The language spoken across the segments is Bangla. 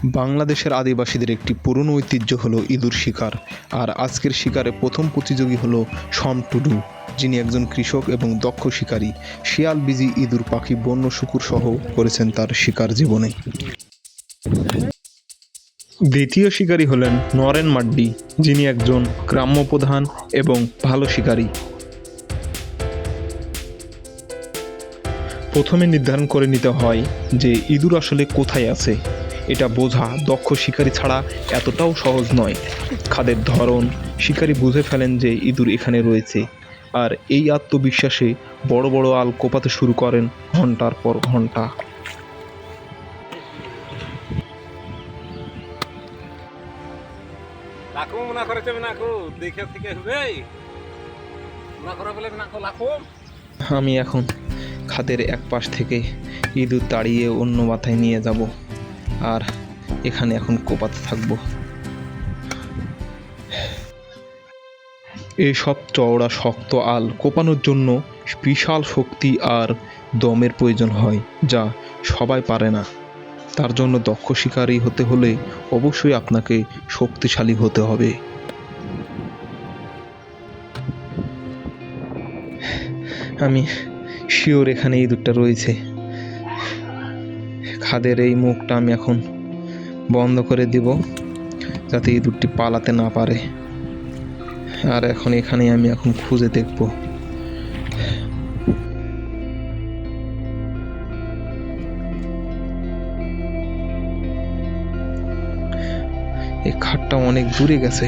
বাংলাদেশের আদিবাসীদের একটি পুরনো ঐতিহ্য হলো ইঁদুর শিকার। আর আজকের শিকারে প্রথম প্রতিযোগী হলো শম টুডু, যিনি একজন কৃষক এবং দক্ষ শিকারী। শিয়াল, বিজি, ইঁদুর, পাখি, বন্য শুকুর সহ করেছেন তার শিকার জীবনে। দ্বিতীয় শিকারী হলেন নরেন মাড্ডি, যিনি একজন গ্রাম্য প্রধান এবং ভালো শিকারী। প্রথমে নির্ধারণ করে নিতে হয় যে ইঁদুর আসলে কোথায় আছে। এটা বোঝা দক্ষ শিকারী ছাড়া এতটাও সহজ নয়। খাদের ধরন শিকারী বুঝে ফেলেন যে ইঁদুর এখানে রয়েছে, আর এই আত্মবিশ্বাসে বড় বড় আল কোপাতে শুরু করেন ঘন্টার পর ঘন্টা। আমি এখন খাদের এক পাশ থেকে ইঁদুর তাড়িয়ে অন্য মাথায় নিয়ে যাব, আর এখানে এখন কোপাতে থাকবো। এসব চওড়া শক্ত আল কোপানোর জন্য বিশাল শক্তি আর দমের প্রয়োজন হয়, যা সবাই পারে না। তার জন্য দক্ষ শিকারী হতে হলে অবশ্যই আপনাকে শক্তিশালী হতে হবে। আমি শিওর এখানে ইঁদুরটা রয়েছে। খাদের এই মুখটা আমি এখন বন্ধ করে দিব, যাতে ইঁদুরটি পালাতে না পারে। আর এখন এখানে আমি এখন খুঁজে দেখব। এই খাটটা অনেক দূরে গেছে।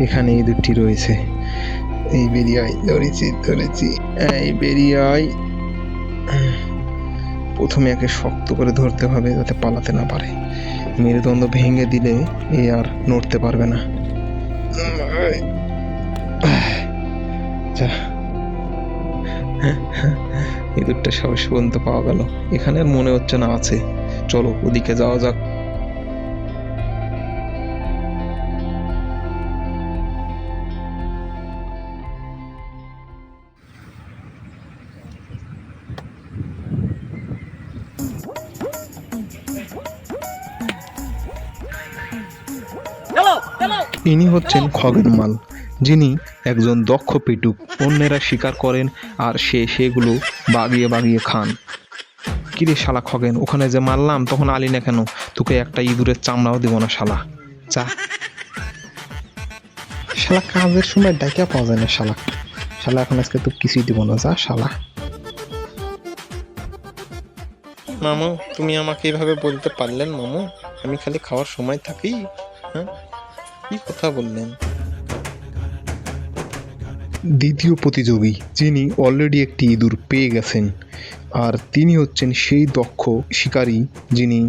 এখানে ইঁদুরটি রয়েছে। এই বেরিয়ে আয়, ধরেছি। এই বেরিয়ে আয়। প্রথমে একে শক্ত করে ধরতে হবে যাতে পালাতে না পারে। মেরুদণ্ড ভেঙে দিলে এ আর নড়তে পারবে না। ইঁদুরটা সাহস পর্যন্ত পাওয়া গেল। এখানে আর মনে হচ্ছে না আছে। চলো ওদিকে যাওয়া যাক। ইনি হচ্ছেন খগেন মাল, যিনি একজন দক্ষ পেটুক। অন্যেরা শিকার করেন আর সেগুলো বাগিয়ে বাগিয়ে খান। কিরে শালা খগেন, ওখানে যে মারলাম তখন আলি না কেন? তোকে একটা ইঁদুরের চামড়াও দিব না শালা। যা শালা, কাজের সময় ডাইকা পাওয়া যায় না শালা। এখন আজকে তো কিছুই দিব না। যা শালা। মামু, তুমি আমাকে এইভাবে বলতে পারলেন মামু? আমি খালি খাওয়ার সময় থাকি। হ্যাঁ, কি কথা বললেন? দ্বিতীয় প্রতিযোগী, যিনি অলরেডি একটি ইঁদুর পেয়ে গেছেন, আর তিনি হচ্ছেন সেই দক্ষ শিকারী যিনি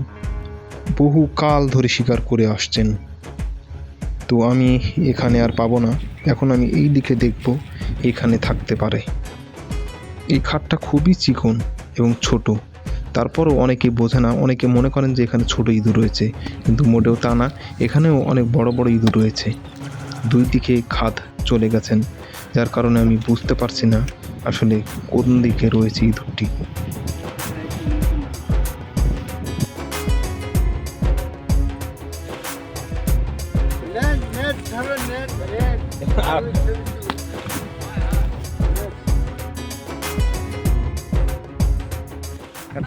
বহু কাল ধরে শিকার করে আসছেন। তো আমি এখানে আর পাবো না। এখন আমি এই দিকে দেখব, এখানে থাকতে পারে। এই খাটটা খুবই চিকন এবং ছোট। তারপরও অনেকে বোঝে না, অনেকে মনে করেন যে এখানে ছোট ইঁদুর রয়েছে, কিন্তু মোটেও তা না। এখানেও অনেক বড় বড় ইঁদুর রয়েছে। দুই দিকে খাদ চলে গেছেন, যার কারণে আমি বুঝতে পারছি না আসলে কোন দিকে রয়েছে ইঁদুরটি।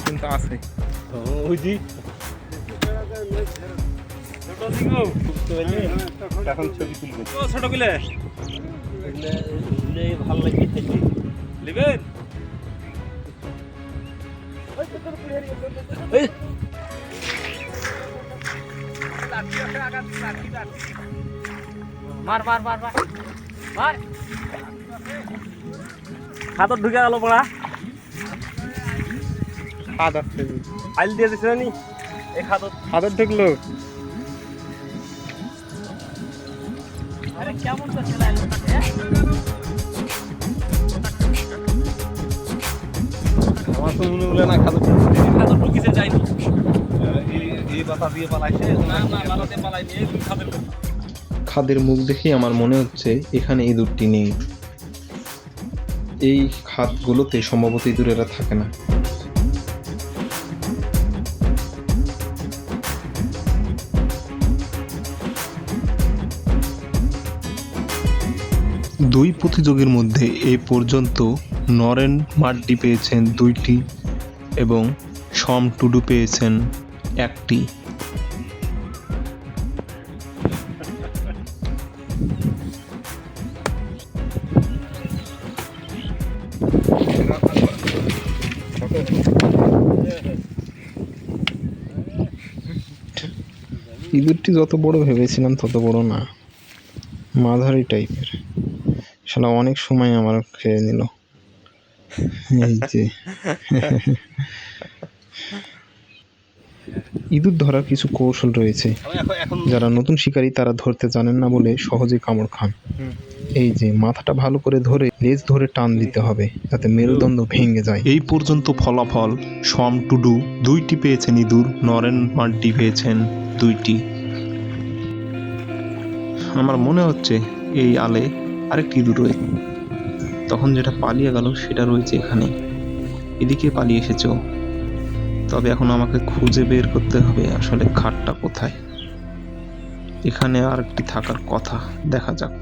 কিন্তু আছে ছোট গুলে ভালো লাগে নেবেন। মার মার মার মার মার। খাতর ঢুকে গেল পড়া। আইল দিয়ে দিছে নি, এই খাতর ঢুকলো। আরে কেমন তো খেলা আমার তো মনে হলো না খাতর ঢুকিছে যাইনি। এই বাতা দিয়ে পালাইছে না, বাতাতে পালাইনি। খাদের মুখ দেখেই আমার মনে হচ্ছে এখানে ইঁদুরটি নেই। এই খাতগুলোতে সম্ভবত ইঁদুরেরা থাকে না। দুই প্রতিযোগীর মধ্যে এই পর্যন্ত নরেন মাড্ডি পেয়েছেন 2টি এবং সম টুডু পেয়েছেন 1টি। ইঁদুরটি যত বড় ভেবেছিলাম তত বড় না, মাঝারি টাইপের। শালা অনেক সময় আমার খেয়ে নিল। এই যে ইঁদুর ধরার কিছু কৌশল রয়েছে, যারা নতুন শিকারী তারা ধরতে জানেন না বলে সহজে কামড় খান। এই যে মাথাটা ভালো করে ধরে লেজ ধরে টান দিতে হবে যাতে মেরুদণ্ড ভেঙে যায়। এই পর্যন্ত ফলাফল সম টুডু 2টি পেয়েছেন ইঁদুর, নরেন মাড্ডি পেয়েছেন 2টি। আমার মনে হচ্ছে এই আলে আরেকটি ইঁদুর রয়েছে, তখন যেটা পালিয়ে গেল সেটা রয়েছে এখানে, এদিকে পালিয়ে এসেছ। তবে এখন আমাকে খুঁজে বের করতে হবে আসলে খাটটা কোথায়। এখানে আরেকটি থাকার কথা, দেখা যাক।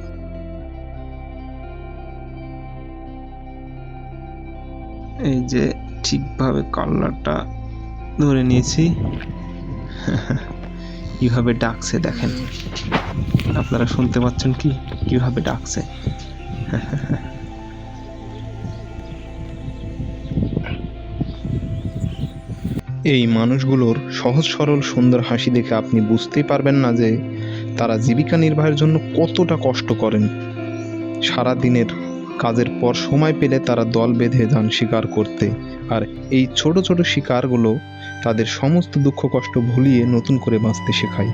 এই যে ঠিকভাবে কাল্লারটা ধরে নিয়েছি। কিভাবে ডাকছে দেখেন, আপনারা শুনতে পাচ্ছেন কি কিভাবে ডাকছে। এই মানুষগুলোর সহজ সরল সুন্দর হাসি দেখে আপনি বুঝতেই পারবেন না যে তারা জীবিকা নির্বাহের জন্য কতটা কষ্ট করেন। সারা দিনের কাজের পর সময় পেলে তারা দল বেঁধে যান শিকার করতে, আর এই ছোট ছোট শিকারগুলো তাদের সমস্ত দুঃখ কষ্ট ভুলিয়ে নতুন করে বাঁচতে শেখায়।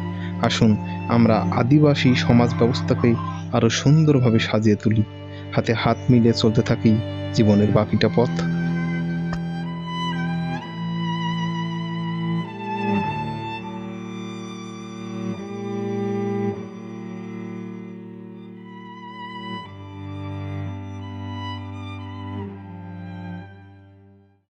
আসুন আমরা আদিবাসী সমাজ ব্যবস্থাকে আরও সুন্দরভাবে সাজিয়ে তুলি, হাতে হাত মিলিয়ে চলতে থাকি জীবনের বাকিটা পথ।